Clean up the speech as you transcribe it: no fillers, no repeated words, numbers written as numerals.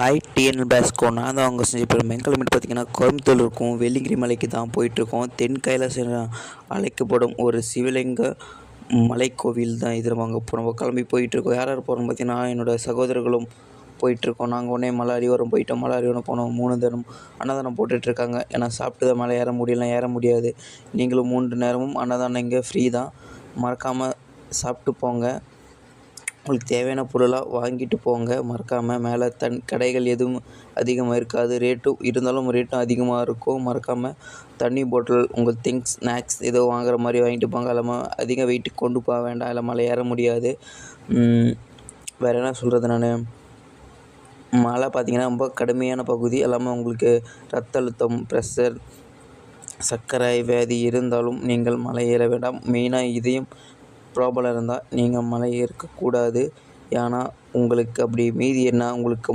ITN பேஸ்கோ நான் தான் அவங்க செஞ்சு போகிறோம். கிளம்பிட்டு பார்த்தீங்கன்னா கோயம்புத்தூர் இருக்கும் வெள்ளிங்கிரி மலைக்கு தான் போயிட்டுருக்கோம். தென் கைலாச அழைக்கப்படும் ஒரு சிவலிங்க மலைக்கோவில் தான் இது. நம்ம அங்கே நம்ம கிளம்பி போயிட்டுருக்கோம். யார் யார் போகிறோம்னு பார்த்தீங்கன்னா என்னோடய சகோதரர்களும் போயிட்டுருக்கோம். நாங்கள் உடனே மலை அடிவாரம் போயிட்டோம். மலை அடிவாரம் போனோம். 3 தினம் அன்னதானம் போட்டுட்ருக்காங்க. ஏன்னா சாப்பிட்டு தான் மலை ஏற முடியலாம், ஏற முடியாது. நீங்களும் 3 நேரமும் அன்னதானம் இங்கே ஃப்ரீ தான். மறக்காமல் சாப்பிட்டு போங்க. உங்களுக்கு தேவையான பொருளாக வாங்கிட்டு போங்க. மறக்காமல் மேலே கடைகள் எதுவும் அதிகமாக இருக்காது. ரேட்டும் இருந்தாலும் ரேட்டும் அதிகமாக இருக்கும். மறக்காமல் தண்ணி பாட்டில், உங்கள் திங்ஸ், ஸ்நாக்ஸ் ஏதோ வாங்குற மாதிரி வாங்கிட்டு போங்க. இல்லாமல் அதிக வெயிட்டு கொண்டு போக வேண்டாம். இல்லை மலை ஏற முடியாது. வேறு என்ன சொல்கிறது, நான் மலை பார்த்திங்கன்னா ரொம்ப கடுமையான பகுதி. எல்லாமே உங்களுக்கு ரத்த அழுத்தம், ப்ரெஷர், சர்க்கரை வியாதி இருந்தாலும் நீங்கள் மலை ஏற வேண்டாம். மெயினாக இதயம் ப்ராப்ளம் இருந்தால் நீங்கள் மலை ஏறக்கூடாது. ஏன்னா உங்களுக்கு அப்படி மீதி என்ன உங்களுக்கு